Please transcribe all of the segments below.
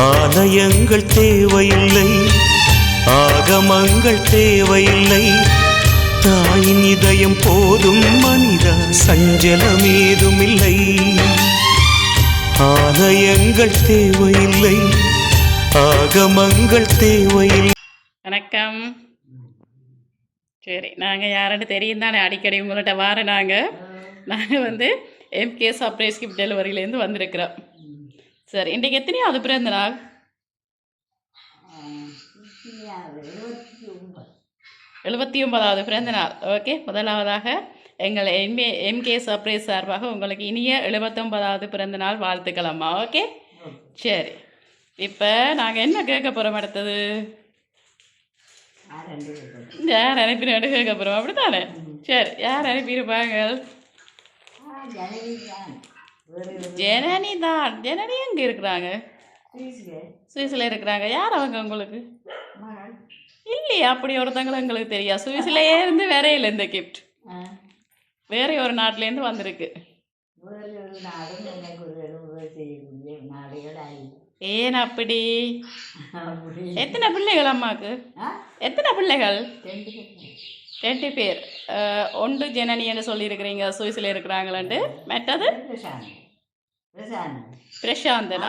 ஆலயங்கள் தேவையில்லை, ஆகமங்கள் தேவையில்லை, தாயின் இதயம் போதும் மனிதா, சஞ்சலமேதுமில்லை. ஆலயங்கள் தேவையில்லை, ஆகமங்கள் தேவையில்லை. வணக்கம். சரி, நாங்கள் யாருன்னு தெரியும் தானே, அடிக்கடி உங்கள்கிட்ட வார நாங்கள் வந்து எம்கே சர்ப்ரைஸ் கிஃப்ட் டெலிவரியிலேருந்து வந்திருக்கிறோம். சரி, இன்றைக்கு எத்தனையாவது பிறந்த நாள்? 79வது பிறந்த நாள். ஓகே, முதலாவதாக எங்கள் எம்கே சர்ப்ரைஸ் சார்பாக உங்களுக்கு இனிய 79வது பிறந்த நாள் வாழ்த்துக்கலாமா? ஓகே, சரி. இப்போ நாங்கள் என்ன கேட்க போகிறோம் அடுத்தது? யார் அனுப்பினாடு கேட்க போகிறோம், அப்படித்தானே? சரி, யார் அனுப்பியிருப்பாங்க? ஜனனி தான். ஜனனி எங்கே இருக்கிறாங்க? சுவிஸில் இருக்கிறாங்க. யார் அவங்க உங்களுக்கு? இல்லையா, அப்படி ஒருத்தங்களும் எங்களுக்கு தெரியாது. சுவிஸ்லேயே இருந்து வேறையில் இந்த கிஃப்ட் வேற ஒரு நாட்டிலேருந்து வந்திருக்கு. ஏன் அப்படி? எத்தனை பிள்ளைகள் அம்மாவுக்கு? எத்தனை பிள்ளைகள்? 2 பேர். ஒன்று ஜனனின்னு சொல்லியிருக்கிறீங்க, சுவிஸில் இருக்கிறாங்களான்ட்டு. மற்றது பிரசாந்தனா.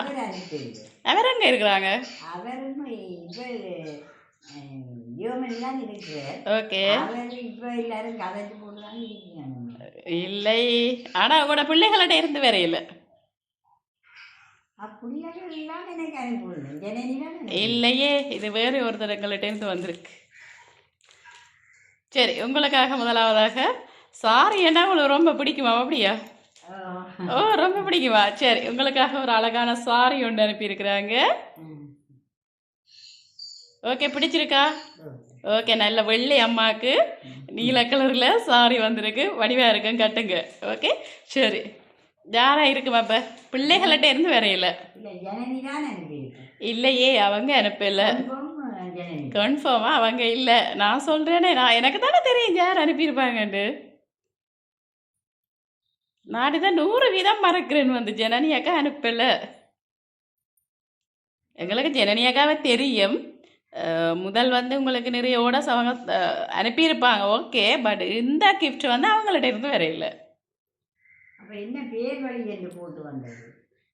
அவர் எங்கே இருக்கிறாங்க? ஓகே, இல்லை, ஆனால் உங்களோட பிள்ளைகளோட இருந்து வேற இல்லை. இல்லையே, இது வேறு ஒருத்தரங்கள்ட்ட இருந்து வந்திருக்கு. சரி, உங்களுக்காக முதலாவதாக சாரி. என்ன உங்களுக்கு ரொம்ப பிடிக்குமா? அப்படியா? ஓ, ரொம்ப பிடிக்குமா? சரி, உங்களுக்காக ஒரு அழகான சாரி ஒன்று அனுப்பியிருக்கிறாங்க. ஓகே, பிடிச்சிருக்கா? ஓகே, நல்ல வெள்ளை அம்மாவுக்கு நீல கலரில் சாரி வந்திருக்கு. வடிவாக இருக்கும், கட்டுங்க. ஓகே, சரி. யாரா இருக்குமா? இப்போ பிள்ளைகள்கிட்ட இருந்து வேற இல்லை. இல்லையே, அவங்க அனுப்பல. கன்ஃபார்மா அவங்க இல்லை. நான் சொல்கிறேனே, எனக்கு தானே தெரியும் யார் அனுப்பியிருப்பாங்கன்னு. நாடுதான் 100% மறக்கிறேன்னு வந்து ஜனனியாக்கா அனுப்பல. எங்களுக்கு ஜனனியாக்காவே தெரியும். முதல் வந்து உங்களுக்கு நிறைய ஓடஸ் அவங்க அனுப்பியிருப்பாங்க. ஓகே, பட் இந்த கிஃப்ட் வந்து அவங்கள்ட்ட இருந்து வேற இல்லை. என்ன பேர் வழி என்று போட்டு வந்தது?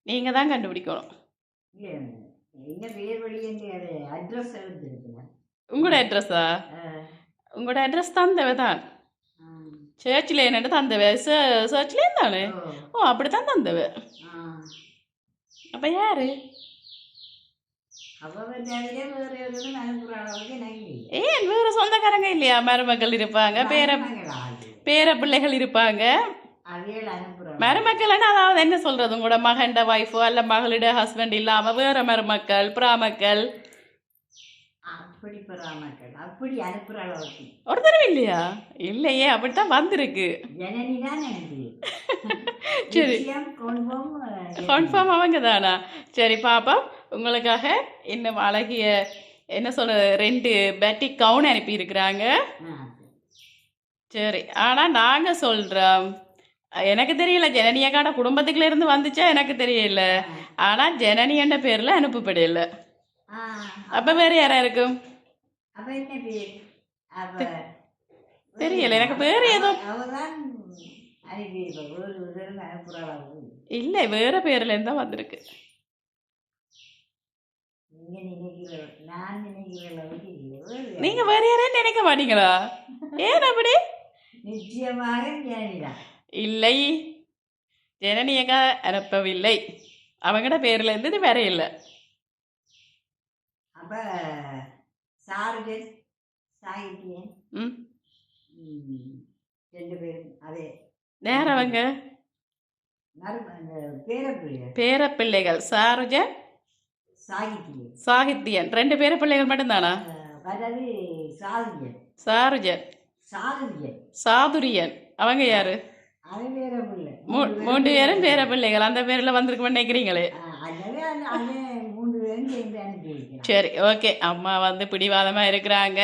நீங்கள் தான் கண்டுபிடிக்கணும். என்ன பேர் வழி என்று அட்ரஸ் எழுதிருக்குறேன். உங்களோட அட்ரஸா? உங்களோட அட்ரஸ் தந்தவை தான். சர்ச்சில் என்னட்டு தந்தவை. சர்ச்சில் இருந்தானே. ஓ, அப்படி தான் தந்தவை. அப்போ யாரு? ஏன் வேறு சொந்தக்காரங்க இல்லையா? மருமக்கள் இருப்பாங்க, பேர பிள்ளைகள் இருப்பாங்க. மருமக்கள் அதாவது என்ன சொல்றது, உங்களோட மகன்ட வைஃபோ அல்ல மகளிட ஹஸ்பண்ட் இல்லாம வேற மருமக்கள், பிராமக்கள். ஒரு தடவை இல்லையா? இல்லையே, அப்படித்தான் வந்திருக்கு. சரி, கன்ஃபார்ம் அவங்க தானா? சரி பாப்பா, உங்களுக்காக இன்னும் அழகிய என்ன சொல்ற 2 பேட்டிக் கவுன் அனுப்பி இருக்கிறாங்க. சரி, ஆனா நாங்க சொல்றோம், எனக்கு தெரியல ஜனனியக்கான குடும்பத்துக்குள்ள இருந்து வந்துச்சா எனக்கு தெரியல. ஆனா ஜனனியன்ற பேர்ல அனுப்பப்படல. அப்ப வேற யாரா இருக்கும்? தெரியல எனக்கு. வேற ஏதோ இல்ல, வேற பேர்ல இருந்தா வந்திருக்கு. நீங்க வேற யாரையும் நினைக்க மாட்டீங்களா? ஏன் அப்படி? இல்லை, ஜனனியக்கா அனுப்பவில்லை. அவங்கட பேர்ல இருந்தது வேற இல்லை. நேர அவங்க பேரப்பிள்ளைகள் சாருஜ சாகித்யன் 2 பேரப்பிள்ளைகள் மட்டும்தானா? சாருஜன் சாதுரியன் அவங்க யாரு? 3 பேரும் பேர பிள்ளைகள். அந்த பேர்ல வந்திருக்க நினைக்கிறீங்களே. சரி, ஓகே. அம்மா வந்து பிடிவாதமா இருக்கிறாங்க.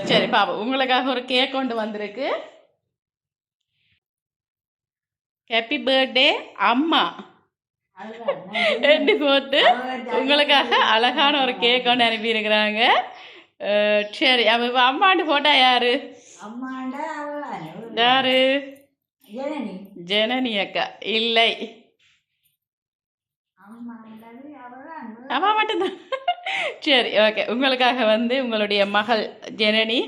சரி பாப்பா, உங்களுக்காக ஒரு கேக் கொண்டு வந்திருக்கு. ஹாப்பி பர்த்டே அம்மா. எண்ணி போட்டு உங்களுக்காக அழகான ஒரு கேக் ஒன்று அனுப்பியிருக்கிறாங்க. சரி, அப்போ இப்போ அம்மாண்டு போட்டா யாரு? அம்மாண்டா யாரு? ஜனனி. ஜனனி அக்கா இல்லை, அம்மாண்டது அவதான். அம்மா மட்டும்தான். சரி, ஓகே. உங்களுக்காக வந்து உங்களுடைய மகள் ஜனனி,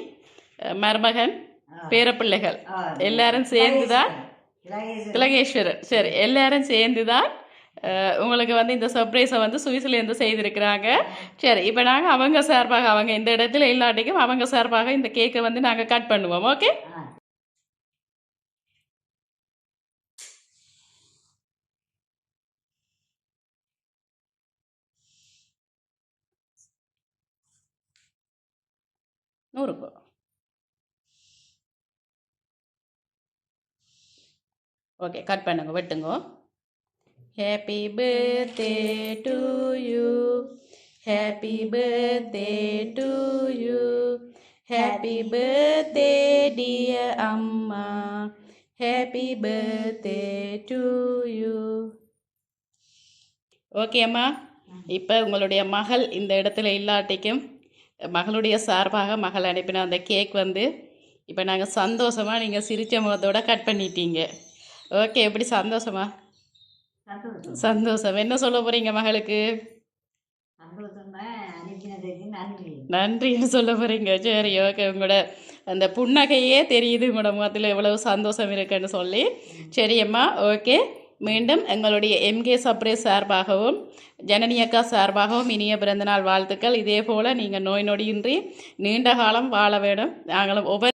மருமகன், பேரப்பிள்ளைகள் எல்லாரும் சேர்ந்து தான், திலகேஸ்வரன், சரி, எல்லாரும் சேர்ந்து தான் உங்களுக்கு வந்து இந்த சர்ப்ரைஸை வந்து சுவிஸ்லேருந்து செய்திருக்கிறாங்க. சரி, இப்போ நாங்கள் அவங்க சார்பாக, அவங்க இந்த இடத்துல இல்லாட்டிக்கும் அவங்க சார்பாக இந்த கேக்கை வந்து நாங்கள் கட் பண்ணுவோம். ஓகே, நூறுக்கு ஓகே, கட் பண்ணுங்க, வெட்டுங்க. Happy birthday to you, happy birthday to you, happy birthday dear அம்மா, happy birthday to you. Okay அம்மா, இப்போ உங்களுடைய மகள் இந்த இடத்துல இல்லாட்டிக்கும் மகளுடைய சார்பாக மகள் அனுப்பின அந்த கேக் வந்து இப்போ நாங்கள் சந்தோஷமாக நீங்கள் சிரித்த முகத்தோடு கட் பண்ணிட்டீங்க. ஓகே, எப்படி சந்தோஷமா? சந்தோஷம். என்ன சொல்ல போகிறீங்க மகளுக்கு? நன்றின்னு சொல்ல போகிறீங்க. சரி, ஓகே. உங்களோட அந்த புன்னகையே தெரியுது உங்களோட முகத்தில் எவ்வளவு சந்தோஷம் இருக்குன்னு சொல்லி. சரி அம்மா, ஓகே. மீண்டும் எங்களுடைய எம்கே சர்ப்ரைஸ் சார்பாகவும் ஜனனி அக்கா சார்பாகவும் இனிய பிறந்தநாள் வாழ்த்துக்கள். இதே போல் நீங்கள் நோய் நொடியின்றி நீண்ட காலம் வாழ வேண்டும். நாங்களும் ஒவ்வொரு